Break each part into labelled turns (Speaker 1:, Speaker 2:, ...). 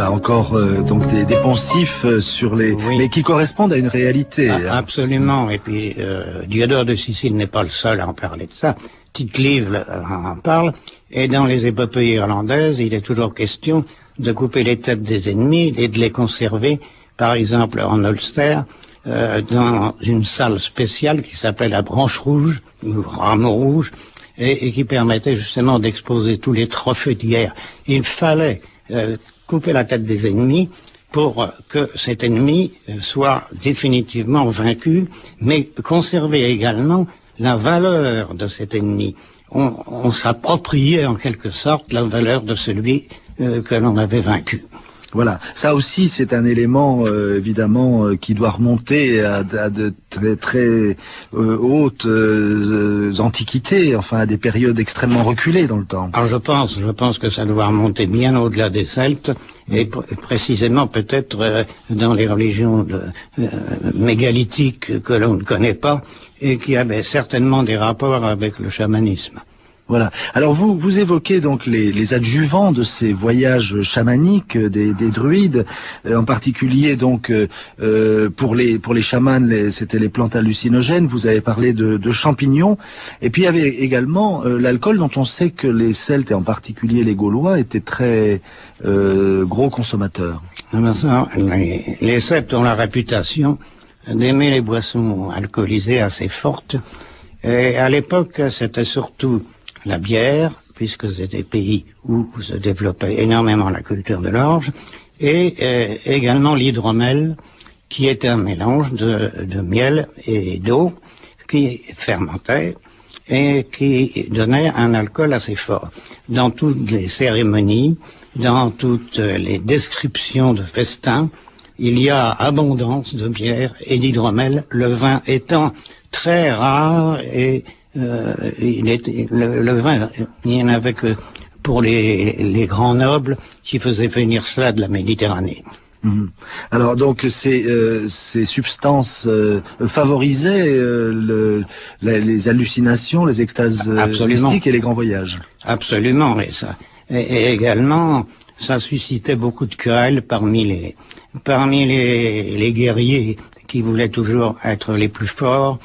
Speaker 1: Voilà, encore donc des poncifs sur les,
Speaker 2: Oui.
Speaker 1: mais qui correspondent à une réalité.
Speaker 2: Absolument. Et puis Diodore de Sicile n'est pas le seul à en parler de ça. Tite-Live en parle. Et dans les épopées irlandaises, il est toujours question de couper les têtes des ennemis et de les conserver, par exemple en Ulster, dans une salle spéciale qui s'appelait la branche rouge, ou rameau rouge, et qui permettait justement d'exposer tous les trophées de guerre. Il fallait couper la tête des ennemis pour que cet ennemi soit définitivement vaincu, mais conserver également la valeur de cet ennemi. On s'appropriait en quelque sorte la valeur de celui que l'on avait vaincu.
Speaker 1: Voilà, ça aussi c'est un élément évidemment qui doit remonter à de très hautes antiquités, enfin à des périodes extrêmement reculées dans le temps.
Speaker 2: Alors je pense que ça doit remonter bien au-delà des Celtes et précisément peut-être dans les religions mégalithiques que l'on ne connaît pas et qui avaient certainement des rapports avec le chamanisme.
Speaker 1: Voilà. Alors vous évoquez donc les adjuvants de ces voyages chamaniques des druides, en particulier donc pour les chamans, c'était les plantes hallucinogènes. Vous avez parlé de champignons, et puis il y avait également l'alcool, dont on sait que les Celtes et en particulier les Gaulois étaient très gros consommateurs.
Speaker 2: Les Celtes ont la réputation d'aimer les boissons alcoolisées assez fortes, et à l'époque c'était surtout la bière, puisque c'était des pays où se développait énormément la culture de l'orge, et également l'hydromel, qui était un mélange de miel et d'eau qui fermentait et qui donnait un alcool assez fort. Dans toutes les cérémonies, dans toutes les descriptions de festins, il y a abondance de bière et d'hydromel, le vin étant très rare et le vin, il n'y en avait que pour les grands nobles qui faisaient venir cela de la Méditerranée.
Speaker 1: Mmh. Alors donc ces substances favorisaient les hallucinations, les extases mystiques et les grands voyages.
Speaker 2: Absolument, et également ça suscitait beaucoup de querelles parmi les guerriers qui voulaient toujours être les plus forts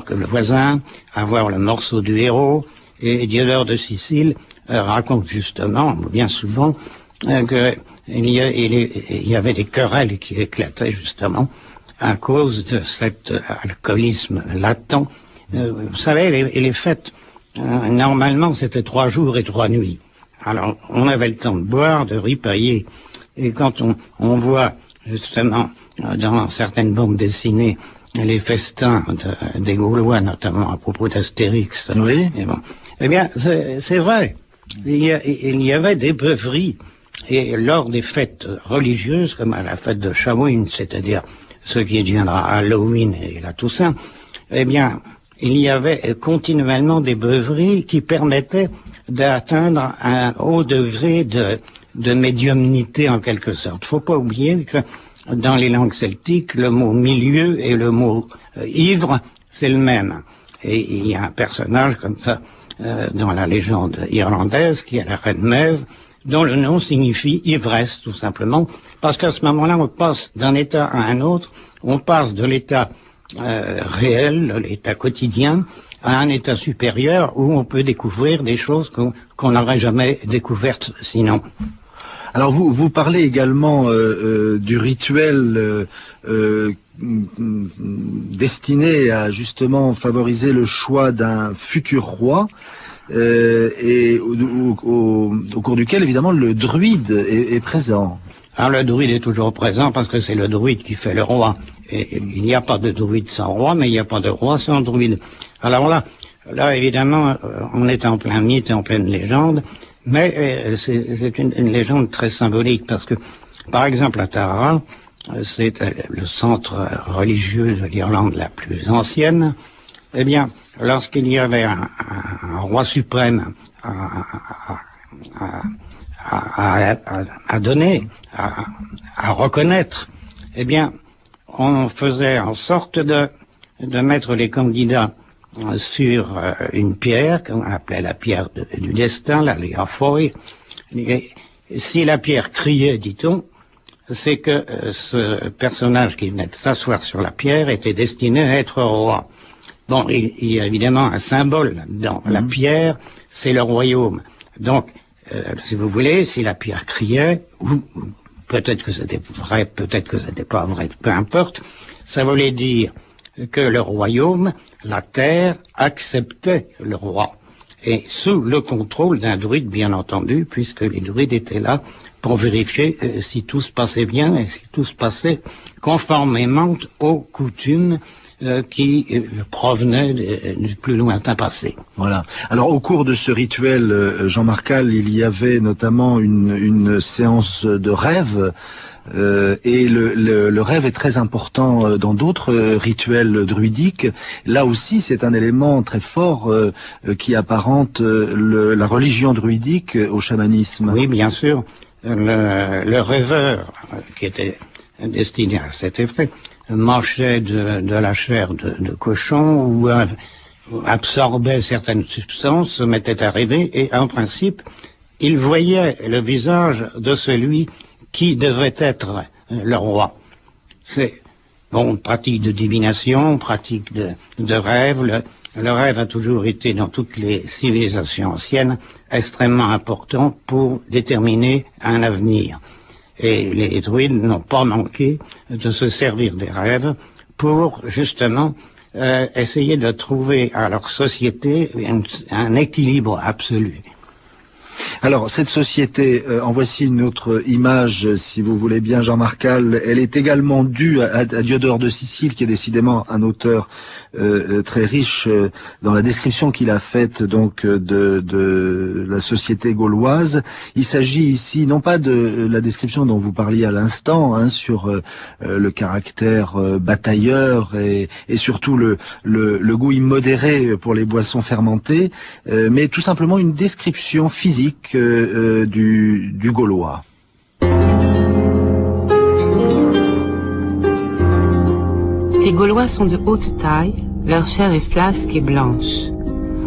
Speaker 2: que le voisin, avoir le morceau du héros. Et Diodore de Sicile raconte justement, bien souvent, qu'il y avait des querelles qui éclataient justement à cause de cet alcoolisme latent. Vous savez, les fêtes, normalement, c'était 3 jours et 3 nuits. Alors, on avait le temps de boire, de ripailler. Et quand on voit, justement, dans certaines bandes dessinées, les festins des Gaulois, notamment à propos d'Astérix.
Speaker 1: Oui.
Speaker 2: Eh bien, c'est vrai. Il y avait des beuveries. Et lors des fêtes religieuses, comme à la fête de Samhain, c'est-à-dire ce qui deviendra Halloween et la Toussaint, eh bien, il y avait continuellement des beuveries qui permettaient d'atteindre un haut degré de médiumnité en quelque sorte. Faut pas oublier que dans les langues celtiques, le mot milieu et le mot ivre, c'est le même. Et il y a un personnage comme ça dans la légende irlandaise qui est la reine Maeve, dont le nom signifie ivresse tout simplement, parce qu'à ce moment-là, on passe d'un état à un autre, on passe de l'état réel, l'état quotidien, à un état supérieur où on peut découvrir des choses qu'on n'aurait jamais découvertes sinon.
Speaker 1: Alors vous parlez également du rituel destiné à justement favoriser le choix d'un futur roi et au cours duquel évidemment le druide est présent.
Speaker 2: Alors le druide est toujours présent parce que c'est le druide qui fait le roi. Et il n'y a pas de druide sans roi, mais il n'y a pas de roi sans druide. Alors là évidemment, on est en plein mythe et en pleine légende. Mais c'est une légende très symbolique parce que, par exemple, à Tara, c'est le centre religieux de l'Irlande la plus ancienne. Eh bien, lorsqu'il y avait un roi suprême à donner, à reconnaître, eh bien, on faisait en sorte de mettre les candidats sur une pierre qu'on appelait la pierre du destin, la Leafoy, Si la pierre criait, dit-on, c'est que ce personnage qui venait de s'asseoir sur la pierre était destiné à être roi. Bon, il y a évidemment un symbole là-dedans. La pierre, c'est le royaume. Donc, si vous voulez, si la pierre criait, ou peut-être que c'était vrai, peut-être que c'était pas vrai, peu importe, ça voulait dire que le royaume, la terre, acceptait le roi. Et sous le contrôle d'un druide, bien entendu, puisque les druides étaient là pour vérifier si tout se passait bien et si tout se passait conformément aux coutumes qui provenaient du plus lointain passé.
Speaker 1: Voilà. Alors au cours de ce rituel, Jean Marcal, il y avait notamment une séance de rêve. Et le rêve est très important dans d'autres rituels druidiques. Là aussi, c'est un élément très fort qui apparente la religion druidique au chamanisme.
Speaker 2: Oui, bien sûr. Le rêveur, qui était destiné à cet effet, mangeait de la chair de cochon ou absorbait certaines substances, se mettait à rêver et en principe, il voyait le visage de celui qui devait être le roi. C'est bon, pratique de divination, pratique de rêve. Le rêve a toujours été dans toutes les civilisations anciennes extrêmement important pour déterminer un avenir. Et les druides n'ont pas manqué de se servir des rêves pour justement essayer de trouver à leur société un équilibre absolu.
Speaker 1: Alors, cette société, en voici une autre image, si vous voulez bien, Jean Marcal. Elle est également due à Diodore de Sicile, qui est décidément un auteur très riche dans la description qu'il a faite donc de la société gauloise. Il s'agit ici non pas de la description dont vous parliez à l'instant, sur le caractère batailleur et surtout le goût immodéré pour les boissons fermentées, mais tout simplement une description physique du Gaulois.
Speaker 3: Les Gaulois sont de haute taille, leur chair est flasque et blanche.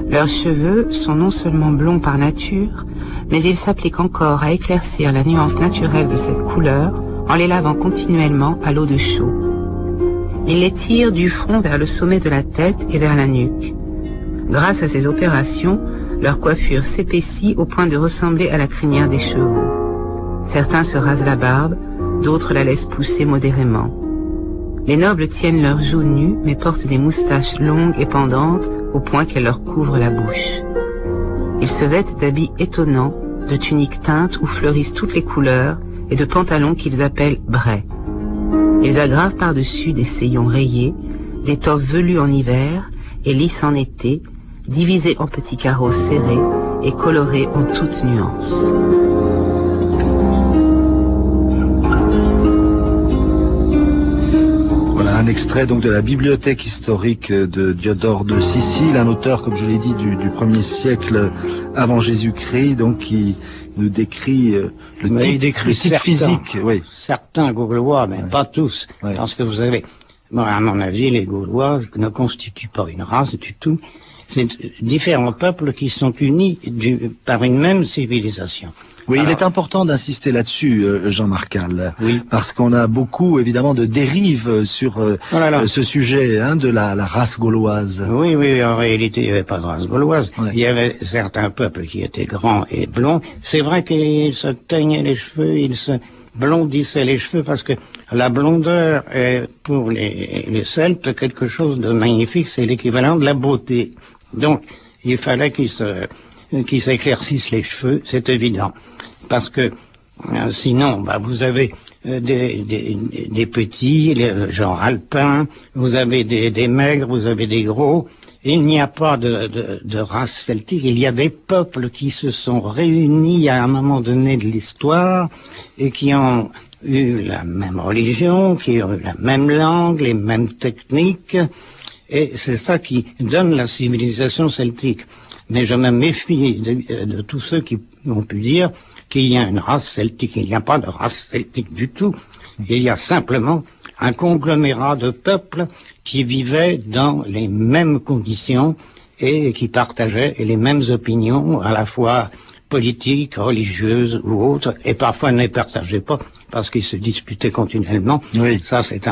Speaker 3: Leurs cheveux sont non seulement blonds par nature, mais ils s'appliquent encore à éclaircir la nuance naturelle de cette couleur en les lavant continuellement à l'eau de chaux. Ils les tirent du front vers le sommet de la tête et vers la nuque. Grâce à ces opérations, leur coiffure s'épaissit au point de ressembler à la crinière des chevaux. Certains se rasent la barbe, d'autres la laissent pousser modérément. Les nobles tiennent leurs joues nues, mais portent des moustaches longues et pendantes au point qu'elles leur couvrent la bouche. Ils se vêtent d'habits étonnants, de tuniques teintes où fleurissent toutes les couleurs et de pantalons qu'ils appellent braies. Ils aggravent par-dessus des sayons rayés, d'étoffes velues en hiver et lisses en été, divisés en petits carreaux serrés et colorés en toutes nuances.
Speaker 1: Voilà un extrait donc de la bibliothèque historique de Diodore de Sicile, un auteur, comme je l'ai dit, du 1er siècle avant Jésus-Christ, donc qui nous décrit le type physique. Oui.
Speaker 2: Certains Gaulois, mais pas tous, parce que vous savez, à mon avis, les Gaulois ne constituent pas une race du tout. C'est différents peuples qui sont unis par une même civilisation.
Speaker 1: Oui, alors, il est important d'insister là-dessus, Jean Marcal,
Speaker 2: oui,
Speaker 1: parce qu'on a beaucoup, évidemment, de dérives sur ce sujet de la race gauloise.
Speaker 2: Oui, en réalité, il n'y avait pas de race gauloise. Ouais. Il y avait certains peuples qui étaient grands et blonds. C'est vrai qu'ils se teignaient les cheveux, ils se blondissaient les cheveux, parce que la blondeur est, pour les Celtes, quelque chose de magnifique, c'est l'équivalent de la beauté. Donc, il fallait qu'ils s'éclaircissent les cheveux, c'est évident. Parce que sinon, vous avez des petits, genre alpins, vous avez des maigres, vous avez des gros. Il n'y a pas de race celtique, il y a des peuples qui se sont réunis à un moment donné de l'histoire et qui ont eu la même religion, qui ont eu la même langue, les mêmes techniques. Et c'est ça qui donne la civilisation celtique. Mais je me méfie de tous ceux qui ont pu dire qu'il y a une race celtique. Il n'y a pas de race celtique du tout. Il y a simplement un conglomérat de peuples qui vivaient dans les mêmes conditions et qui partageaient les mêmes opinions, à la fois politiques, religieuses ou autres, et parfois ne les partageaient pas parce qu'ils se disputaient continuellement.
Speaker 1: Oui.
Speaker 2: Ça, c'est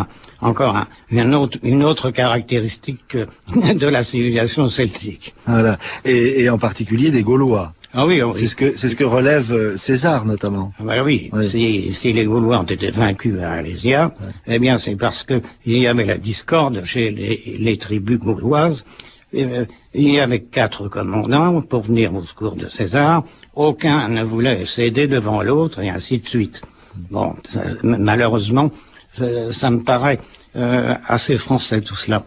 Speaker 2: une autre caractéristique de la civilisation celtique.
Speaker 1: Voilà. Et en particulier des Gaulois.
Speaker 2: Ah oui, oui.
Speaker 1: C'est ce que relève César, notamment.
Speaker 2: Ah ben oui,
Speaker 1: Oui.
Speaker 2: Si les Gaulois ont été vaincus à Alésia, eh bien c'est parce que il y avait la discorde chez les tribus gauloises. Il y avait 4 commandants pour venir au secours de César. Aucun ne voulait céder devant l'autre, et ainsi de suite. Bon, malheureusement, ça me paraît assez français tout cela.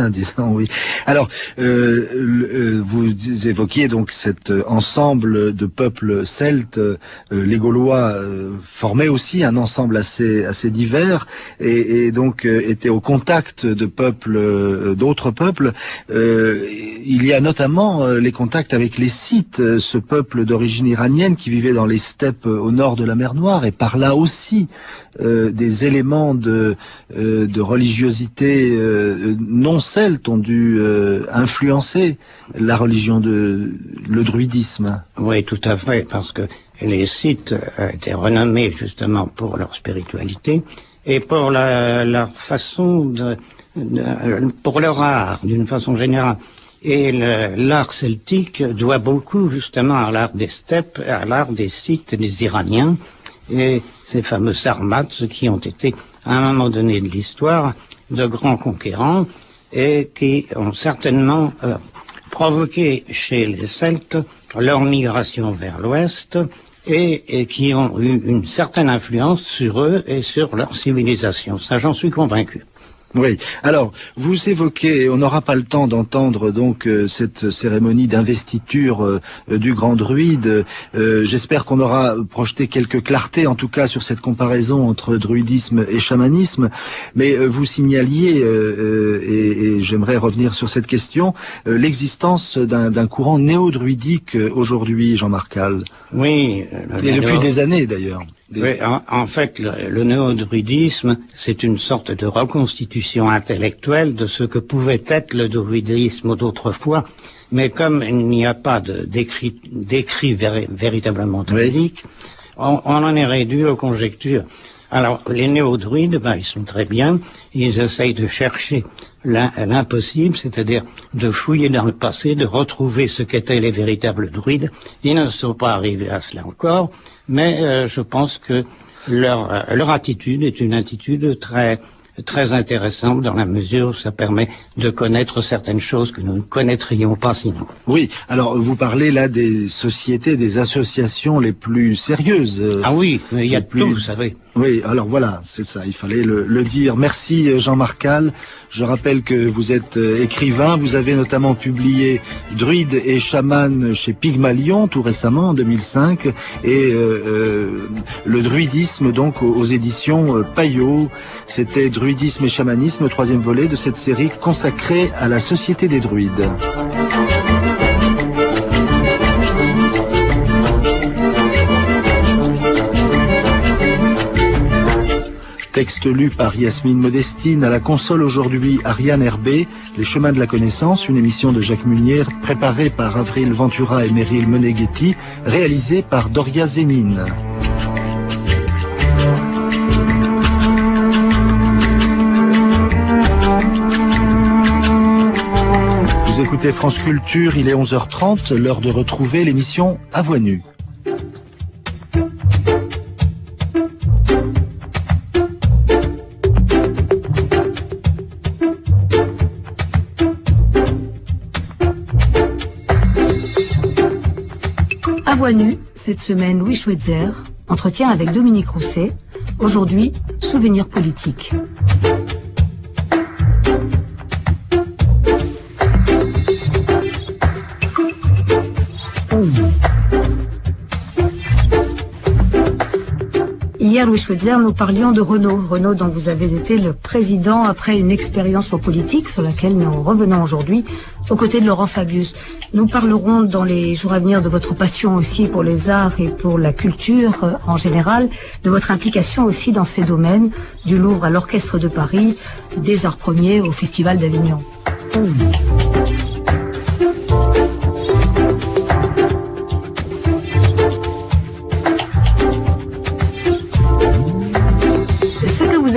Speaker 1: Disons oui. Alors, vous évoquiez donc cet ensemble de peuples celtes. Les Gaulois formaient aussi un ensemble assez divers et donc étaient au contact de peuples, d'autres peuples. Il y a notamment les contacts avec les Scythes, ce peuple d'origine iranienne qui vivait dans les steppes au nord de la mer Noire, et par là aussi des éléments de religiosité non celtes ont dû influencer la religion le druidisme.
Speaker 2: Oui, tout à fait, parce que les Scythes étaient renommés justement pour leur spiritualité et pour leur façon pour leur art d'une façon générale. Et l'art celtique doit beaucoup justement à l'art des steppes, à l'art des Scythes, des Iraniens, et ces fameux Sarmates, ceux qui ont été à un moment donné de l'histoire de grands conquérants et qui ont certainement provoqué chez les Celtes leur migration vers l'ouest et qui ont eu une certaine influence sur eux et sur leur civilisation. Ça, j'en suis convaincu.
Speaker 1: Oui. Alors, vous évoquez, on n'aura pas le temps d'entendre donc cette cérémonie d'investiture du grand druide. J'espère qu'on aura projeté quelques clartés, en tout cas, sur cette comparaison entre druidisme et chamanisme. Mais vous signaliez, et j'aimerais revenir sur cette question, l'existence d'un courant néo-druidique aujourd'hui, Jean-Marc Hall.
Speaker 2: Oui.
Speaker 1: Et depuis des années, d'ailleurs.
Speaker 2: Oui, en fait, le néo-druidisme, c'est une sorte de reconstitution intellectuelle de ce que pouvait être le druidisme d'autrefois, mais comme il n'y a pas d'écrit véritablement druidique, on en est réduit aux conjectures. Alors, les néo-druides, ils sont très bien, ils essayent de chercher l'impossible, c'est-à-dire de fouiller dans le passé, de retrouver ce qu'étaient les véritables druides. Ils ne sont pas arrivés à cela encore, mais je pense que leur attitude est une attitude très intéressante dans la mesure où ça permet de connaître certaines choses que nous ne connaîtrions pas sinon.
Speaker 1: Oui, alors vous parlez là des sociétés, des associations les plus sérieuses.
Speaker 2: Ah oui, mais il y a tout, vous savez.
Speaker 1: Oui, alors voilà, c'est ça, il fallait le dire. Merci Jean-Marc Hall. Je rappelle que vous êtes écrivain, vous avez notamment publié Druide et chaman chez Pygmalion tout récemment en 2005 et le druidisme donc aux éditions Payot. C'était Druidisme et chamanisme, 3e volet de cette série consacrée à la société des druides. Texte lu par Yasmine Modestine, à la console aujourd'hui Ariane Herbé, Les chemins de la connaissance, une émission de Jacques Munière préparée par Avril Ventura et Meryl Meneghetti, réalisée par Doria Zénine. Vous écoutez France Culture, il est 11h30, l'heure de retrouver l'émission À Voix Nue.
Speaker 4: À Voix Nue, cette semaine, Louis Schweitzer, entretien avec Dominique Rousset. Aujourd'hui, souvenirs politiques. Hier, Louis Schweitzer, nous parlions de Renault. Renault dont vous avez été le président après une expérience en politique sur laquelle nous revenons aujourd'hui aux côtés de Laurent Fabius. Nous parlerons dans les jours à venir de votre passion aussi pour les arts et pour la culture en général, de votre implication aussi dans ces domaines, du Louvre à l'Orchestre de Paris, des Arts Premiers au Festival d'Avignon.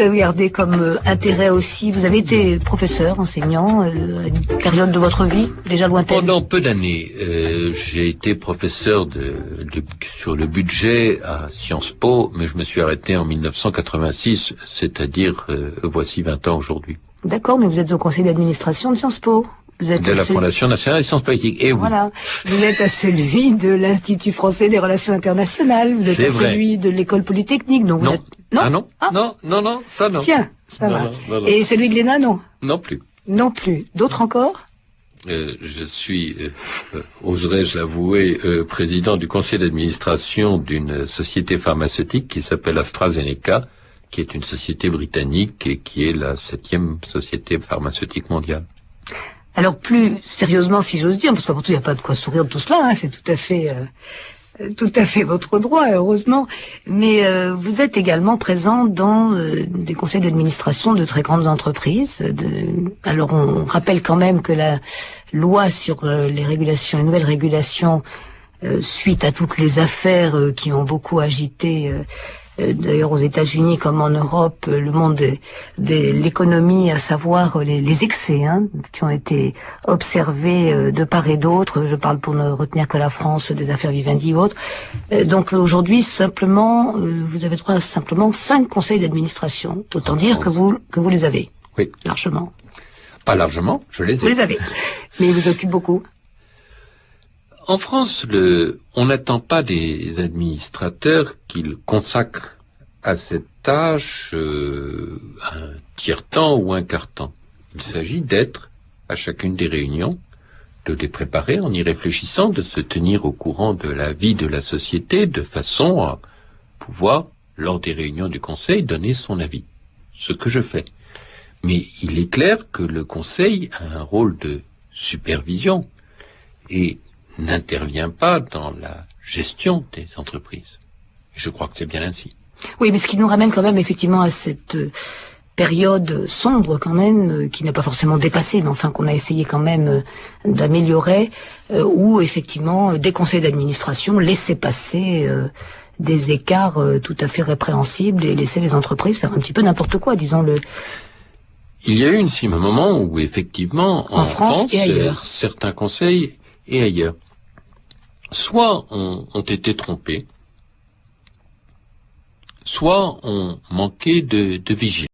Speaker 4: vous avez gardé comme intérêt aussi? Vous avez été professeur, enseignant, à une période de votre vie déjà lointaine?
Speaker 5: Pendant peu d'années, j'ai été professeur sur le budget à Sciences Po, mais je me suis arrêté en 1986, c'est-à-dire voici 20 ans aujourd'hui.
Speaker 4: D'accord, mais vous êtes au conseil d'administration de Sciences Po. Vous êtes
Speaker 5: De la Fondation nationale des sciences politiques. Et oui.
Speaker 4: Voilà. Vous êtes à celui de l'Institut français des relations internationales. Vous êtes
Speaker 5: C'est
Speaker 4: à
Speaker 5: vrai.
Speaker 4: celui de l'école polytechnique. Donc
Speaker 5: Non.
Speaker 4: Vous êtes... Non.
Speaker 5: Ah non,
Speaker 4: Ah.
Speaker 5: non, ça non.
Speaker 4: Tiens, ça
Speaker 5: Non,
Speaker 4: va.
Speaker 5: non.
Speaker 4: Et celui de l'ENA, non?
Speaker 5: Non plus.
Speaker 4: Non plus. D'autres encore?
Speaker 5: Je suis, oserais-je l'avouer, président du conseil d'administration d'une société pharmaceutique qui s'appelle AstraZeneca, qui est une société britannique et qui est la 7e société pharmaceutique mondiale.
Speaker 4: Alors plus sérieusement, si j'ose dire, parce que il n'y a pas de quoi sourire de tout cela, hein, c'est tout à fait votre droit, heureusement. Mais vous êtes également présent dans des conseils d'administration de très grandes entreprises. Alors on rappelle quand même que la loi sur les régulations, les nouvelles régulations, suite à toutes les affaires qui ont beaucoup agité. D'ailleurs aux États-Unis comme en Europe, le monde de l'économie, à savoir les excès qui ont été observés de part et d'autre. Je parle pour ne retenir que la France, des affaires Vivendi ou autres. Donc aujourd'hui, simplement, vous avez droit à simplement 5 conseils d'administration. Autant dire que vous les avez.
Speaker 5: Oui.
Speaker 4: Largement.
Speaker 5: Pas largement, je les ai.
Speaker 4: Vous les avez. Mais ils vous occupent beaucoup.
Speaker 5: En France, on n'attend pas des administrateurs qu'ils consacrent à cette tâche un tiers-temps ou un quart-temps. Il s'agit d'être à chacune des réunions, de les préparer en y réfléchissant, de se tenir au courant de la vie de la société, de façon à pouvoir, lors des réunions du Conseil, donner son avis. Ce que je fais. Mais il est clair que le Conseil a un rôle de supervision et n'intervient pas dans la gestion des entreprises. Je crois que c'est bien ainsi.
Speaker 4: Oui, mais ce qui nous ramène quand même effectivement à cette période sombre quand même, qui n'est pas forcément dépassée, mais enfin qu'on a essayé quand même d'améliorer, où effectivement des conseils d'administration laissaient passer des écarts tout à fait répréhensibles et laissaient les entreprises faire un petit peu n'importe quoi, disons-le.
Speaker 5: Il y a eu un moment où effectivement en France
Speaker 4: et ailleurs,
Speaker 5: certains conseils et ailleurs, soit ont été trompés, soit ont manqué de vigilance.